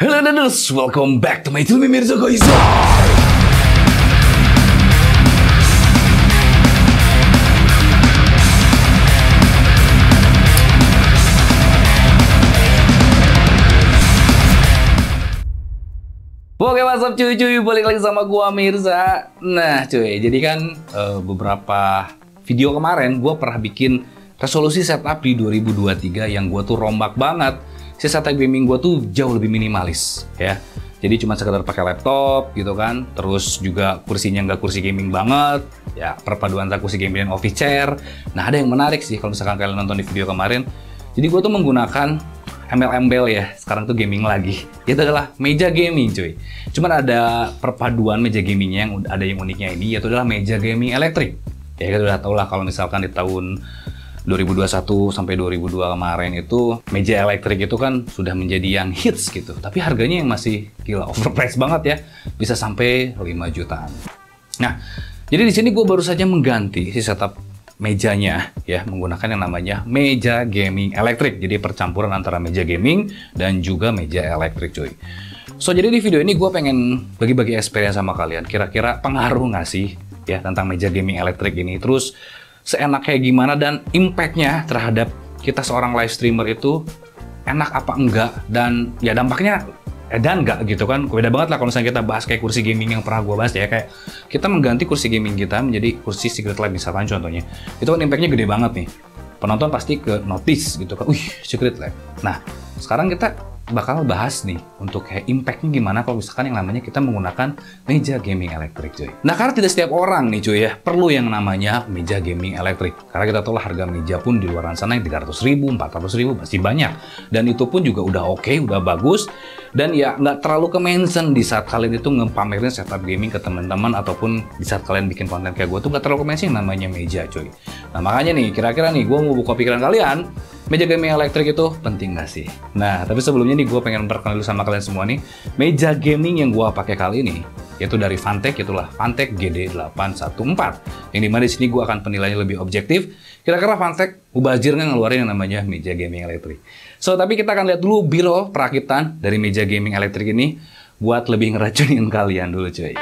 Halo Daders, welcome back to my channel Mirza guys. Oke, what's up cuy, balik lagi sama gua Mirza. Nah cuy, jadi kan beberapa video kemarin gua pernah bikin resolusi setup di 2023 yang gua tuh rombak banget. Si setup gaming gua tuh jauh lebih minimalis ya. Jadi cuma sekedar pakai laptop gitu kan. Terus juga kursinya nggak kursi gaming banget. Ya, perpaduan antara kursi gaming dan office chair. Nah, ada yang menarik sih kalau misalkan kalian nonton di video kemarin. Jadi gua tuh menggunakan embel-embel ya, sekarang tuh gaming lagi. Itu adalah meja gaming cuy. Cuman ada perpaduan meja gamingnya yang ada yang uniknya ini, yaitu adalah meja gaming elektrik. Ya kita udah tau lah kalau misalkan di tahun 2021 sampai 2002 kemarin itu meja elektrik itu kan sudah menjadi yang hits gitu. Tapi harganya yang masih gila overpriced banget ya, bisa sampai 5 jutaan. Nah, jadi di sini gue baru saja mengganti si setup mejanya ya menggunakan yang namanya meja gaming elektrik. Jadi percampuran antara meja gaming dan juga meja elektrik cuy. So jadi di video ini gue pengen bagi-bagi experience sama kalian. Kira-kira pengaruh nggak sih ya tentang meja gaming elektrik ini? Terus seenak kayak gimana dan impact-nya terhadap kita seorang live streamer itu enak apa enggak? Dan ya dampaknya dan enggak gitu kan, beda banget lah kalau misalnya kita bahas kayak kursi gaming yang pernah gue bahas ya, kayak kita mengganti kursi gaming kita menjadi kursi Secret Lab misalkan contohnya, itu kan impactnya gede banget nih, penonton pasti ke notice gitu kan, wih Secret Lab. Nah sekarang kita bakal bahas nih untuk kayak impactnya gimana kalau misalkan yang namanya kita menggunakan meja gaming elektrik cuy. Nah karena tidak setiap orang nih cuy ya perlu yang namanya meja gaming elektrik, karena kita tahu lah harga meja pun di luar sana yang 300.000, 400.000 masih banyak, dan itu pun juga udah oke, udah bagus, dan ya nggak terlalu ke-mention di saat kalian itu ngepamerin setup gaming ke teman-teman ataupun di saat kalian bikin konten kayak gue tuh nggak terlalu ke-mention namanya meja cuy. Nah makanya nih kira-kira nih gue mau buka pikiran kalian, meja gaming elektrik itu penting nggak sih? Nah tapi sebelumnya nih gue pengen memperkenalkan dulu sama kalian semua nih meja gaming yang gue pakai kali ini, yaitu dari Fantech, itulah Fantech GD814, yang dimana di sini gue akan penilaiannya lebih objektif. Kira-kira Fantech mubazir nggak ngeluarin yang namanya meja gaming elektrik? So tapi kita akan lihat dulu biro perakitan dari meja gaming elektrik ini buat lebih ngeracunin kalian dulu cuy.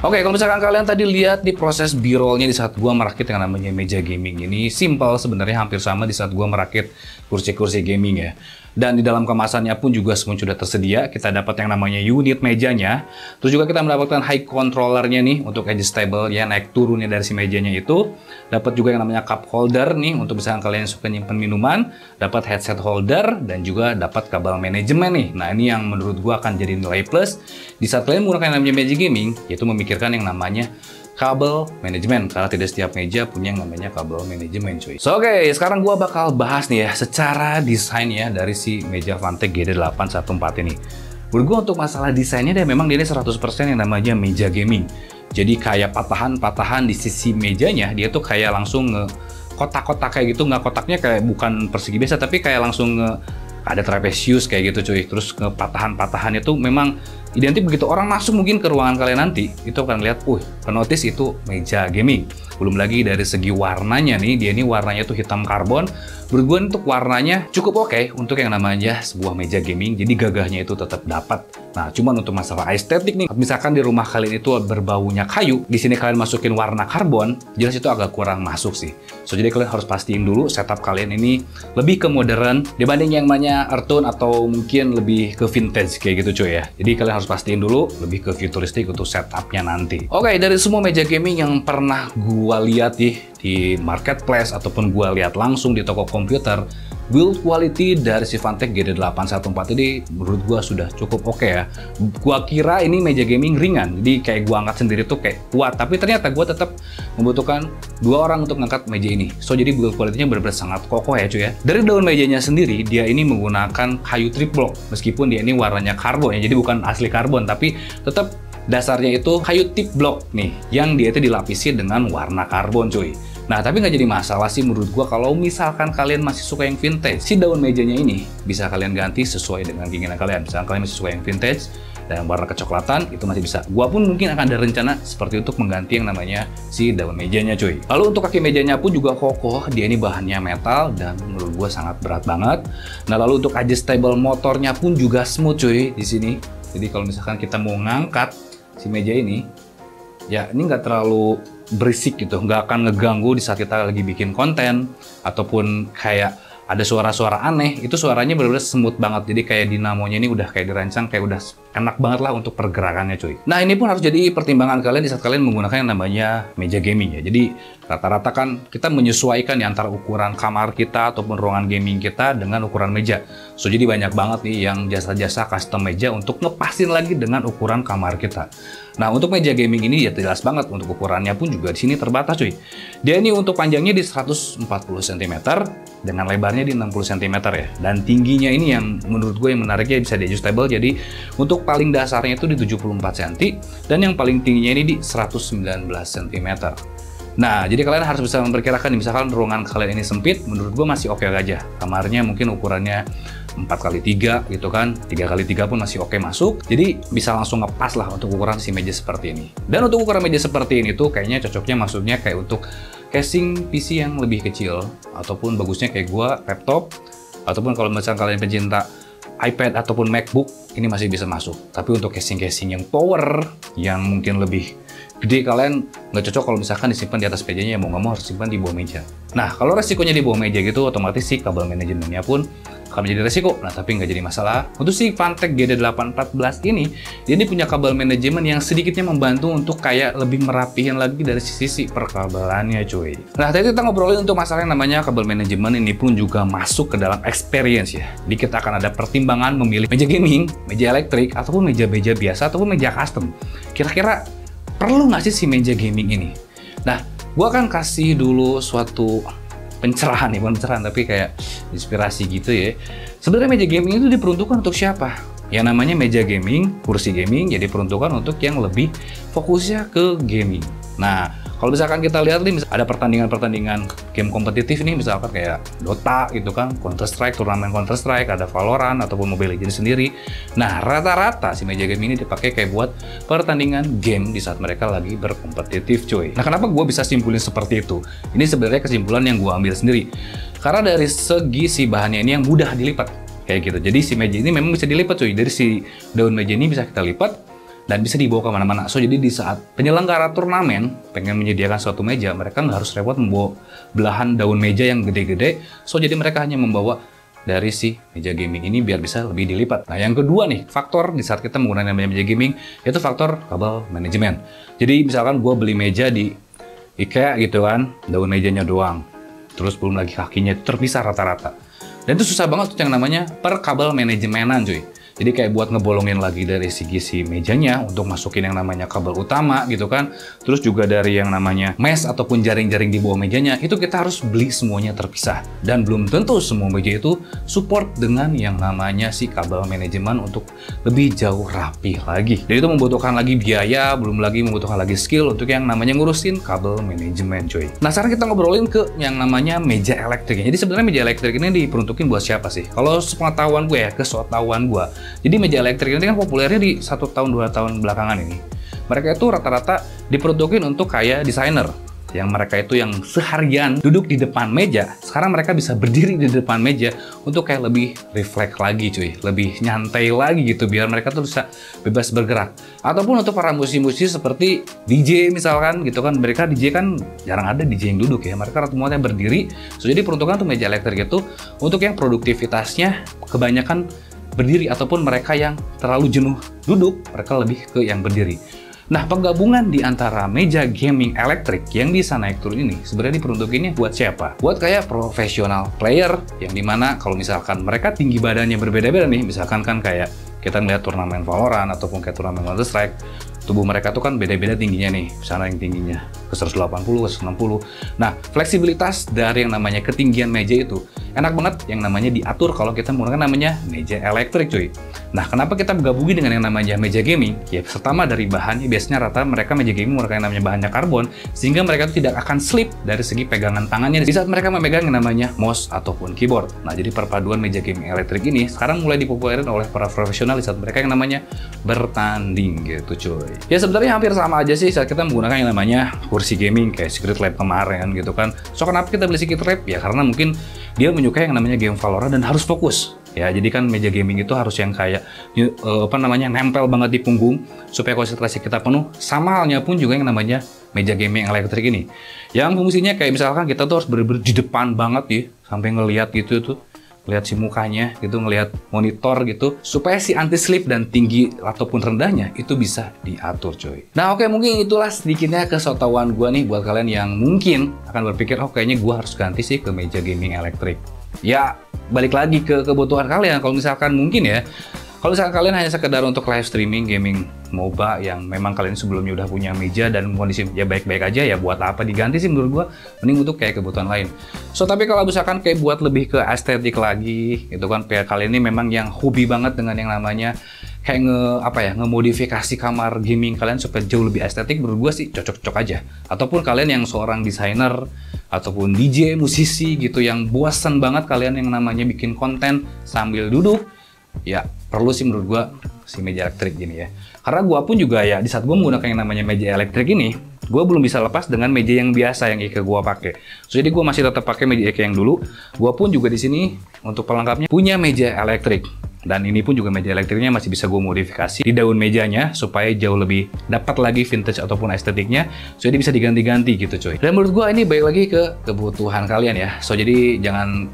Oke, kalau misalkan kalian tadi lihat di proses B-rollnya di saat gua merakit yang namanya meja gaming ini, simple sebenarnya, hampir sama di saat gua merakit kursi-kursi gaming ya. Dan di dalam kemasannya pun juga semua sudah tersedia. Kita dapat yang namanya unit mejanya. Terus juga kita mendapatkan high controllernya nih untuk adjustable ya, naik turunnya dari si mejanya itu. Dapat juga yang namanya cup holder nih untuk misalkan kalian suka nyimpen minuman. Dapat headset holder dan juga dapat kabel manajemen nih. Nah ini yang menurut gua akan jadi nilai plus di saat kalian menggunakan yang namanya meja gaming, yaitu memikirkan yang namanya kabel manajemen, karena tidak setiap meja punya yang namanya kabel manajemen cuy. So oke, sekarang gua bakal bahas nih ya secara desain ya dari si meja Phanteks GD814 ini. Menurut gua untuk masalah desainnya dia memang dia ini 100% yang namanya meja gaming. Jadi kayak patahan-patahan di sisi mejanya dia tuh kayak langsung nge kotak-kotak kayak gitu, nggak kotaknya kayak bukan persegi biasa tapi kayak langsung ada trapezius kayak gitu cuy. Terus ke patahan-patahan itu memang identik begitu orang masuk mungkin ke ruangan kalian nanti, itu akan lihat, notice itu meja gaming. Belum lagi dari segi warnanya nih, dia ini warnanya tuh hitam karbon. Menurut gue untuk warnanya cukup oke untuk yang namanya sebuah meja gaming, jadi gagahnya itu tetap dapat. Nah, cuman untuk masalah estetik nih, misalkan di rumah kalian itu berbaunya kayu, di sini kalian masukin warna karbon, jelas itu agak kurang masuk sih. So, jadi kalian harus pastiin dulu setup kalian ini lebih ke modern dibanding yang namanya earth tone atau mungkin lebih ke vintage kayak gitu cuy ya. Jadi kalian harus pastiin dulu lebih ke futuristik untuk setupnya nanti. Oke, dari semua meja gaming yang pernah gua lihat di marketplace ataupun gua lihat langsung di toko komputer, build quality dari si Phanteks GD814 ini menurut gua sudah cukup oke ya. Gua kira ini meja gaming ringan, jadi kayak gua angkat sendiri tuh kayak kuat, tapi ternyata gua tetap membutuhkan 2 orang untuk ngangkat meja ini. So jadi build quality-nya benar-benar sangat kokoh ya cuy ya. Dari daun mejanya sendiri, dia ini menggunakan kayu trip block, meskipun dia ini warnanya karbon ya, jadi bukan asli karbon, tapi tetap dasarnya itu kayu tip block nih, yang dia itu dilapisi dengan warna karbon cuy. Nah, tapi nggak jadi masalah sih menurut gua kalau misalkan kalian masih suka yang vintage. Si daun mejanya ini bisa kalian ganti sesuai dengan keinginan kalian. Misalkan kalian masih suka yang vintage dan warna kecoklatan, itu masih bisa. Gua pun mungkin akan ada rencana seperti untuk mengganti yang namanya si daun mejanya cuy. Lalu untuk kaki mejanya pun juga kokoh, dia ini bahannya metal dan menurut gua sangat berat banget. Nah, lalu untuk adjustable motornya pun juga smooth cuy di sini. Jadi kalau misalkan kita mau ngangkat si meja ini, ya ini nggak terlalu berisik gitu, nggak akan ngeganggu di saat kita lagi bikin konten ataupun kayak ada suara-suara aneh, itu suaranya benar-benar smooth banget. Jadi kayak dinamonya ini udah kayak dirancang, kayak udah enak banget lah untuk pergerakannya cuy. Nah ini pun harus jadi pertimbangan kalian di saat kalian menggunakan yang namanya meja gaming ya. Jadi rata-rata kan kita menyesuaikan di antara ukuran kamar kita ataupun ruangan gaming kita dengan ukuran meja. So jadi banyak banget nih yang jasa-jasa custom meja untuk ngepasin lagi dengan ukuran kamar kita. Nah untuk meja gaming ini ya jelas banget untuk ukurannya pun juga di sini terbatas cuy. Dia ini untuk panjangnya di 140 cm dengan lebarnya di 60 cm ya. Dan tingginya ini yang menurut gue yang menariknya bisa di adjustable. Jadi untuk paling dasarnya itu di 74 cm dan yang paling tingginya ini di 119 cm. Nah, jadi kalian harus bisa memperkirakan misalkan ruangan kalian ini sempit, menurut gue masih oke aja. Kamarnya mungkin ukurannya 4x3 gitu kan, 3x3 pun masih oke masuk. Jadi bisa langsung ngepas lah untuk ukuran si meja seperti ini. Dan untuk ukuran meja seperti ini tuh kayaknya cocoknya maksudnya kayak untuk casing PC yang lebih kecil, ataupun bagusnya kayak gua laptop, ataupun kalau misalnya kalian pencinta iPad ataupun MacBook, ini masih bisa masuk. Tapi untuk casing-casing yang power, yang mungkin lebih gede, kalian nggak cocok kalau misalkan disimpan di atas mejanya, ya mau nggak mau harus simpan di bawah meja. Nah, kalau resikonya di bawah meja gitu, otomatis sih kabel manajemennya pun akan menjadi resiko. Nah, tapi nggak jadi masalah. Untuk si Phanteks GD814 ini, dia ini punya kabel manajemen yang sedikitnya membantu untuk kayak lebih merapihin lagi dari sisi perkabelannya cuy. Nah, tadi kita ngobrolin untuk masalah yang namanya kabel manajemen, ini pun juga masuk ke dalam experience ya. Jadi kita akan ada pertimbangan memilih meja gaming, meja elektrik, ataupun meja-meja biasa, ataupun meja custom. Kira-kira perlu nggak sih si meja gaming ini? Nah, gua akan kasih dulu suatu pencerahan nih, bukan pencerahan tapi kayak inspirasi gitu ya. Sebenarnya meja gaming itu diperuntukkan untuk siapa? Yang namanya meja gaming, kursi gaming, jadi peruntukan untuk yang lebih fokusnya ke gaming. Nah, kalau misalkan kita lihat nih, ada pertandingan-pertandingan game kompetitif nih, misalkan kayak Dota gitu kan, Counter Strike, turnamen Counter Strike, ada Valorant ataupun Mobile Legends sendiri. Nah, rata-rata si meja game ini dipakai kayak buat pertandingan game di saat mereka lagi berkompetitif cuy. Nah, kenapa gue bisa simpulin seperti itu? Ini sebenarnya kesimpulan yang gue ambil sendiri. Karena dari segi si bahannya ini yang mudah dilipat kayak gitu. Jadi si meja ini memang bisa dilipat cuy. Dari si daun meja ini bisa kita lipat dan bisa dibawa kemana-mana. So, jadi di saat penyelenggara turnamen pengen menyediakan suatu meja, mereka nggak harus repot membawa belahan daun meja yang gede-gede. So, jadi mereka hanya membawa dari si meja gaming ini biar bisa lebih dilipat. Nah, yang kedua nih, faktor di saat kita menggunakan meja gaming, yaitu faktor kabel manajemen. Jadi misalkan gue beli meja di IKEA gitu kan, daun mejanya doang. Terus belum lagi kakinya itu terpisah rata-rata. Dan itu susah banget tuh yang namanya per kabel manajemenan cuy. Jadi kayak buat ngebolongin lagi dari segi si mejanya untuk masukin yang namanya kabel utama gitu kan. Terus juga dari yang namanya mesh ataupun jaring-jaring di bawah mejanya, itu kita harus beli semuanya terpisah. Dan belum tentu semua meja itu support dengan yang namanya si kabel manajemen untuk lebih jauh rapi lagi. Dan itu membutuhkan lagi biaya, belum lagi membutuhkan lagi skill untuk yang namanya ngurusin kabel manajemen cuy. Nah sekarang kita ngobrolin ke yang namanya meja elektrik. Jadi sebenarnya meja elektrik ini diperuntukin buat siapa sih? Kalau sepengetahuan gue ya, kesotahuan gue, jadi meja elektrik ini kan populernya di 1 tahun 2 tahun belakangan ini. Mereka itu rata-rata diperuntukin untuk kayak desainer. Yang mereka itu yang seharian duduk di depan meja, sekarang mereka bisa berdiri di depan meja untuk kayak lebih refleks lagi cuy. Lebih nyantai lagi gitu, biar mereka tuh bisa bebas bergerak. Ataupun untuk para musisi-musisi seperti DJ misalkan gitu kan. Mereka DJ kan jarang ada DJ yang duduk ya. Mereka rata-rata berdiri. So, jadi peruntukan tuh meja elektrik itu untuk yang produktivitasnya kebanyakan berdiri, ataupun mereka yang terlalu jenuh duduk, mereka lebih ke yang berdiri. Nah, penggabungan di antara meja gaming elektrik yang bisa naik turun ini sebenarnya diperuntukinnya buat siapa? Buat kayak profesional player yang dimana kalau misalkan mereka tinggi badannya berbeda-beda nih, misalkan kan kayak kita ngeliat turnamen Valorant ataupun kayak turnamen Counter Strike, tubuh mereka tuh kan beda-beda tingginya nih, misalnya yang tingginya ke 180, ke 160. Nah, fleksibilitas dari yang namanya ketinggian meja itu enak banget yang namanya diatur kalau kita menggunakan namanya meja elektrik cuy. Nah, kenapa kita menggabungin dengan yang namanya meja gaming? Ya, pertama dari bahannya, biasanya rata mereka meja gaming menggunakan yang namanya bahannya karbon, sehingga mereka tuh tidak akan slip dari segi pegangan tangannya di saat mereka memegang yang namanya mouse ataupun keyboard. Nah, jadi perpaduan meja gaming elektrik ini sekarang mulai dipopulerkan oleh para profesional di saat mereka yang namanya bertanding gitu cuy. Ya sebenarnya hampir sama aja sih saat kita menggunakan yang namanya kursi gaming kayak Secret Lab kemarin gitu kan. So kenapa kita beli Secret Lab? Ya karena mungkin dia menyukai yang namanya game Valorant dan harus fokus. Ya jadi kan meja gaming itu harus yang kayak nempel banget di punggung supaya konsentrasi kita penuh. Sama halnya pun juga yang namanya meja gaming elektrik ini. Yang fungsinya kayak misalkan kita tuh harus bener-bener di depan banget ya, sampai ngelihat gitu tuh. Lihat si mukanya gitu, ngelihat monitor gitu, supaya si anti slip dan tinggi ataupun rendahnya itu bisa diatur coy. Nah oke, mungkin itulah sedikitnya kesotawan gue nih buat kalian yang mungkin akan berpikir, oh kayaknya gue harus ganti sih ke meja gaming elektrik. Ya balik lagi ke kebutuhan kalian. Kalau misalkan mungkin ya, kalau misalkan kalian hanya sekedar untuk live streaming gaming MOBA yang memang kalian sebelumnya udah punya meja dan kondisi ya baik-baik aja, ya buat apa diganti sih menurut gua, mending untuk kayak kebutuhan lain. So tapi kalau misalkan kayak buat lebih ke estetik lagi itu kan, kayak kalian ini memang yang hobi banget dengan yang namanya kayak ngemodifikasi kamar gaming kalian supaya jauh lebih estetik, menurut gua sih cocok-cocok aja. Ataupun kalian yang seorang desainer ataupun DJ, musisi gitu yang bosan banget kalian yang namanya bikin konten sambil duduk, ya perlu sih menurut gua si meja elektrik gini ya. Karena gua pun juga ya di saat gua menggunakan yang namanya meja elektrik ini, gua belum bisa lepas dengan meja yang biasa yang Ike gua pakai. So, jadi gua masih tetap pakai meja Ike yang dulu. Gua pun juga di sini untuk pelengkapnya punya meja elektrik. Dan ini pun juga meja elektriknya masih bisa gue modifikasi di daun mejanya supaya jauh lebih dapat lagi vintage ataupun estetiknya. So jadi bisa diganti-ganti gitu coy. Dan menurut gue ini baik lagi ke kebutuhan kalian ya. So jadi jangan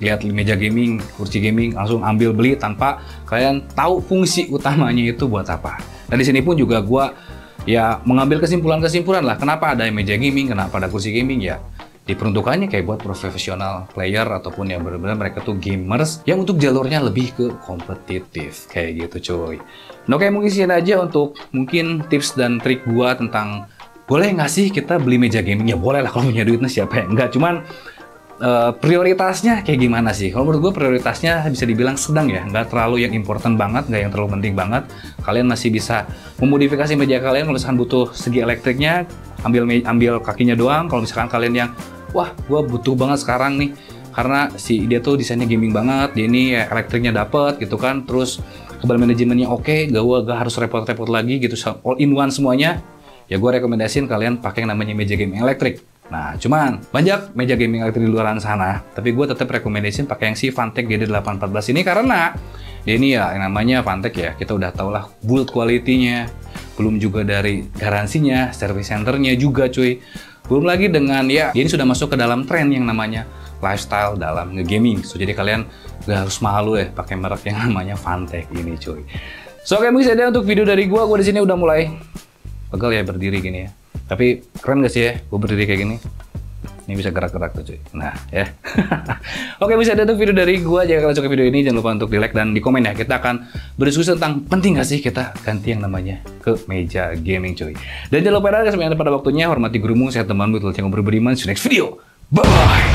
lihat meja gaming, kursi gaming langsung ambil beli tanpa kalian tahu fungsi utamanya itu buat apa. Dan di sini pun juga gue ya mengambil kesimpulan-kesimpulan lah. Kenapa ada meja gaming, kenapa ada kursi gaming ya. Diperuntukannya kayak buat profesional player ataupun yang benar-benar mereka tuh gamers yang untuk jalurnya lebih ke kompetitif kayak gitu coy. Nah oke, mungkin sekian aja untuk mungkin tips dan trik gua tentang boleh nggak sih kita beli meja gaming. Ya boleh lah kalau punya duitnya, siapa yang enggak. Cuman prioritasnya kayak gimana sih? Kalau menurut gue prioritasnya bisa dibilang sedang ya, nggak terlalu yang important banget, nggak yang terlalu penting banget. Kalian masih bisa memodifikasi meja kalian kalau misalkan butuh segi elektriknya, ambil kakinya doang. Kalau misalkan kalian yang wah gue butuh banget sekarang nih karena dia tuh desainnya gaming banget, dia ini ya, elektriknya dapet gitu kan, terus kabel manajemennya oke, gak harus repot-repot lagi gitu, all in one semuanya. Ya gue rekomendasiin kalian pakai yang namanya meja gaming elektrik. Nah, cuman banyak meja gaming elektrik di luar sana, tapi gue tetap rekomendasiin pakai yang si Fantech GD814 ini karena dia ini ya yang namanya Fantech ya, kita udah tau lah build quality-nya, belum juga dari garansinya, service centernya juga cuy. Belum lagi dengan ya, dia ini sudah masuk ke dalam tren yang namanya lifestyle dalam nge-gaming. So jadi kalian gak harus malu ya pakai merek yang namanya Fantech ini cuy. So oke, mungkin saja untuk video dari gua di sini udah mulai pegel ya berdiri gini ya. Tapi keren gak sih ya gua berdiri kayak gini? Ini bisa gerak-gerak tuh cuy. Nah ya. Oke, bisa ada tuh video dari gua. Jika kalian suka video ini jangan lupa untuk di like dan di komen ya. Kita akan berdiskusi tentang penting gak sih kita ganti yang namanya ke meja gaming cuy. Dan jangan lupa sampai pada waktunya hormati gurumu, saya temanmu, itu yang beriman. See you next video. Bye.